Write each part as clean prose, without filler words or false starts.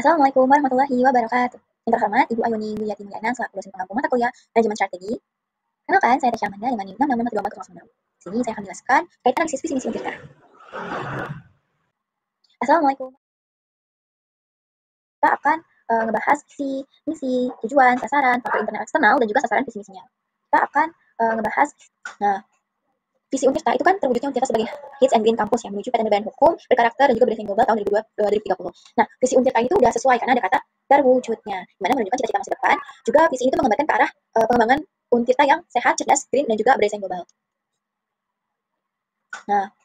Assalamualaikum warahmatullahi wabarakatuh. Yang terhormat Ibu Ayuni Wiyati Mulyana selaku dosen pengampu mata kuliah Manajemen Strategi. Kenalkan, saya Tasya Amanda dengan NIM 6653409. Di sini saya akan menjelaskan kaitan analisis visi misi kita. Assalamualaikum. Kita akan ngebahas visi, misi, tujuan, sasaran, faktor internal eksternal, dan juga sasaran visi misinya. Kita akan ngebahas, visi Untirta itu kan terwujudnya Untirta sebagai hits and green campus yang menuju PTN hukum, berkarakter, dan juga berdasarkan global tahun 2030. Nah, visi Untirta itu udah sesuai karena ada kata terwujudnya, dimana menunjukkan cita-cita masa depan. Juga visi ini tuh menggambarkan ke arah pengembangan Untirta yang sehat, cerdas, green, dan juga berdasarkan global. Nah,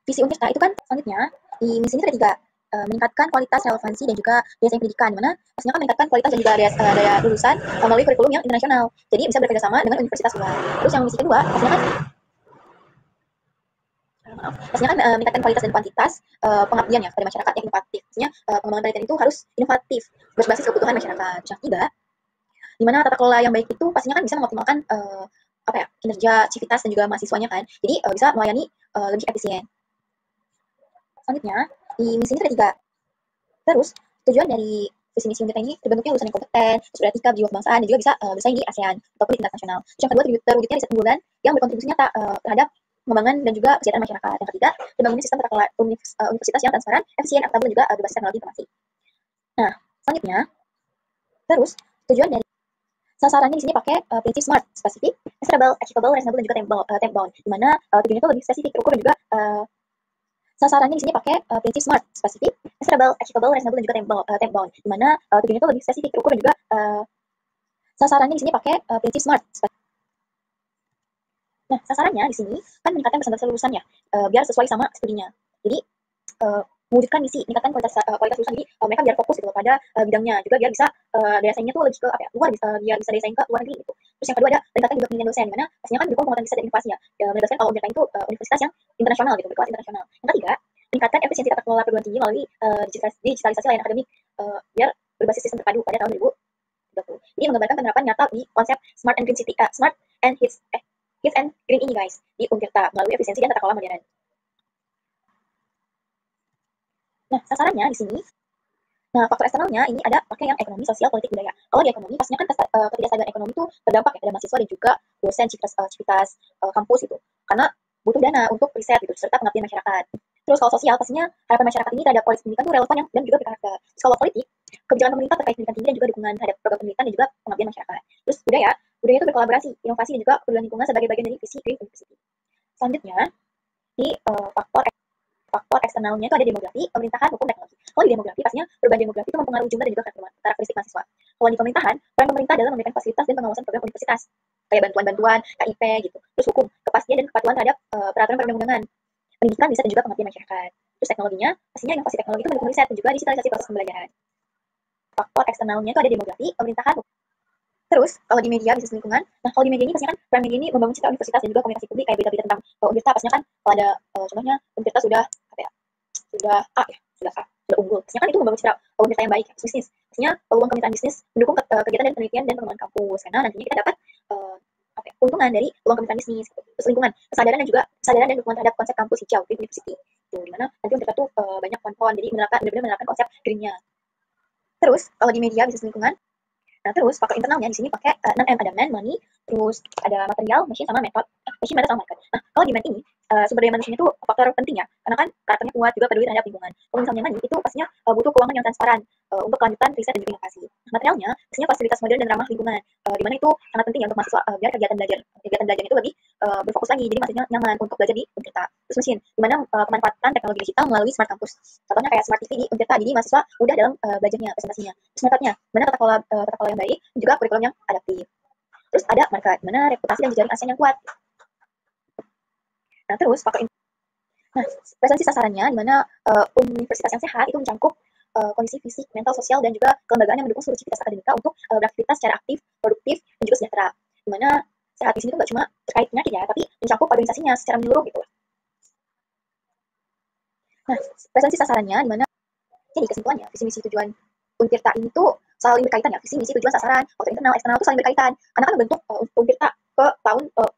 visi Untirta itu kan selanjutnya di misi ini ada 3, meningkatkan kualitas relevansi dan juga biasanya pendidikan, dimana pastinya kan meningkatkan kualitas dan juga daya lulusan melalui kurikulum yang internasional, jadi bisa bekerjasama dengan universitas luar. Terus yang misi kedua pastinya kan meningkatkan kualitas dan kuantitas pengabdian ya kepada masyarakat yang inovatif. Pastinya pengembangan penelitian itu harus inovatif, berbasis kebutuhan masyarakat. Yang ketiga, di mana tata kelola yang baik itu pastinya kan bisa mengoptimalkan kinerja, civitas, dan juga mahasiswanya kan. Jadi bisa melayani lebih efisien. Selanjutnya, di misi ini ada 3. Terus, tujuan dari visi misi Untirta ini terbentuknya lulusan yang kompeten, beretika, berjiwa kebangsaan, dan juga bisa bersaing di ASEAN ataupun di tingkat nasional. Terus yang kedua, terwujudnya riset unggulan yang berkontribusi nyata terhadap pengembangan dan juga kesejahteraan masyarakat. Yang ketiga, terbangunnya sistem tata kelola universitas yang transparan, efisien, akuntabel, dan juga berbasis teknologi informasi. Nah, selanjutnya, terus tujuan dari sasarannya di sini pakai prinsip SMART, spesifik, measurable, achievable, reasonable, dan juga time bound. Di mana tujuannya itu lebih spesifik, terukur, dan juga sasarannya di sini pakai prinsip SMART, spesifik, measurable, achievable, reasonable, dan juga time bound. Di mana tujuannya itu lebih spesifik, terukur, dan juga sasarannya di sini pakai prinsip SMART. Nah, sasarannya di sini kan meningkatkan presentasi lulusannya biar sesuai sama studinya. Jadi mewujudkan misi, meningkatkan kualitas lulusan. Jadi mereka biar fokus gitu pada bidangnya, juga biar bisa daya saingnya tuh lebih ke luar, biar bisa daya saing ke luar negeri gitu. Terus yang kedua ada meningkatkan juga penelitian dosen, dimana pastinya kan didukung penguatan riset dan inovasi ya. Menegaskan kalau Untirta itu universitas yang internasional gitu, berkelas internasional. Yang ketiga, meningkatkan efisiensi tata kelola perguruan tinggi melalui digitalisasi layanan akademik biar berbasis sistem terpadu pada tahun 2030. Jadi menggambarkan penerapan nyata di konsep smart and green city, smart and hits and green ini guys di Untirta melalui efisiensi dan tata kelola modern. Nah, sasarannya di sini. Nah, faktor eksternalnya ini ada pakai yang ekonomi, sosial, politik, budaya. Kalau di ekonomi, pastinya kan ketidakstabilan ekonomi itu berdampak ya pada mahasiswa dan juga dosen, civitas kampus itu. Karena butuh dana untuk riset gitu, serta pengabdian masyarakat. Terus kalau sosial, pastinya harapan masyarakat ini terhadap kualitas pendidikan itu relevan dan juga berkarakter. Terus kalau politik, kebijakan pemerintah terkait pendidikan tinggi dan juga dukungan terhadap program pendidikan dan juga pengabdian masyarakat. Terus budaya itu berkolaborasi, inovasi, dan juga pedulian lingkungan sebagai bagian dari visi Green University. Selanjutnya, di faktor eksternalnya itu ada demografi, pemerintahan, hukum, teknologi. Kalau di demografi, pastinya perubahan demografi itu mempengaruhi jumlah dan juga karakteristik mahasiswa. Kalau di pemerintahan, peran pemerintah dalam memberikan fasilitas dan pengawasan program universitas, kayak bantuan-bantuan, KIP gitu. Terus hukum, kepastian dan kepatuhan terhadap peraturan perundang-undangan. Pendidikan, riset, dan juga pengabdian masyarakat. Terus teknologinya, pastinya inovasi teknologi itu mendukung riset dan juga digitalisasi proses pembelajaran. Faktor eksternalnya itu ada demografi, pemerintahan, terus kalau di media bisnis lingkungan, nah kalau di media ini pastinya kan peran media ini membangun citra universitas dan juga komunikasi publik kayak berita-berita tentang Untirta. Pastinya kan kalau ada contohnya Untirta sudah sudah unggul. Pastinya kan itu membangun citra Untirta yang baik, bisnis. Pastinya peluang kemitraan bisnis mendukung kegiatan dan penelitian dan pengembangan kampus, karena nantinya kita dapat keuntungan dari peluang kemitraan bisnis. Terus lingkungan, kesadaran dan dukungan terhadap konsep kampus hijau Green University. Tuh, dimana nanti Untirta tuh banyak pohon-pohon, jadi benar-benar menerapkan konsep greennya. Terus kalau di media bisnis lingkungan, nah, terus faktor internalnya di sini pakai 6M, ada man, money, terus ada material, machine, sama method. Machine, method, sama market. Nah, kalau di man ini, sumber daya manusianya itu faktor penting ya, karena kan karakternya kuat, juga peduli terhadap lingkungan. Kalau misalnya money, itu pastinya butuh keuangan yang transparan untuk kelanjutan riset dan juga inovasi. Materialnya, pastinya fasilitas modern dan ramah lingkungan, di mana itu sangat penting ya untuk mahasiswa, biar kegiatan belajar itu lebih berfokus lagi, jadi mahasiswanya nyaman untuk belajar di Untirta. Terus mesin, di mana pemanfaatan teknologi digital melalui smart campus. Contohnya kayak smart TV di Untirta, jadi mahasiswa mudah dalam belajarnya, presentasinya. Terus metodenya, mana tata kelola yang baik, juga kurikulum yang adaptif. Terus ada market, mana reputasi dan jejaring ASEAN yang kuat. Nah, terus presensi sasarannya, di mana universitas yang sehat itu mencangkup kondisi fisik, mental, sosial, dan juga kelembagaan yang mendukung seluruh civitas akademika untuk beraktivitas secara aktif, produktif, dan juga sejahtera. Di mana sehat di sini tuh nggak cuma terkait penyakit ya, tapi mencakup organisasinya secara menyeluruh gitu. Nah, presensi sasarannya, di mana jadi kesimpulannya, visi misi tujuan Untirta ini tuh saling berkaitan ya, visi misi tujuan sasaran, faktor internal, eksternal itu saling berkaitan. Karena kan membentuk Untirta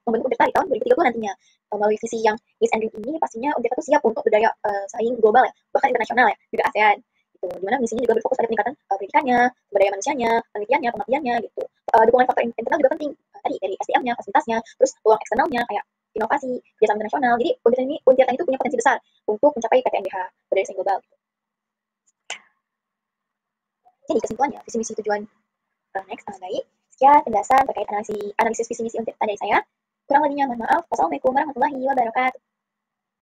membentuk Untirta di tahun 2030 nantinya. Melalui visi yang is and green ini pastinya Untirta tuh siap untuk berdaya saing global ya, bahkan internasional ya, juga ASEAN. gitu. Di mana misinya juga berfokus pada peningkatan pendidikannya, sumber daya manusianya, penelitiannya, pengabdiannya gitu. Dukungan faktor internal juga penting. Tadi dari SDM-nya, fasilitasnya, terus peluang eksternalnya kayak inovasi, kerjasama internasional. Jadi Untirta itu punya potensi besar untuk mencapai PTNBH, berdaya saing global. Jadi kesimpulannya, visi misi tujuan next baik. Sekian penjelasan terkait analisis visi misi Untirta dari saya. Kurang lebihnya mohon maaf. Wassalamualaikum warahmatullahi wabarakatuh.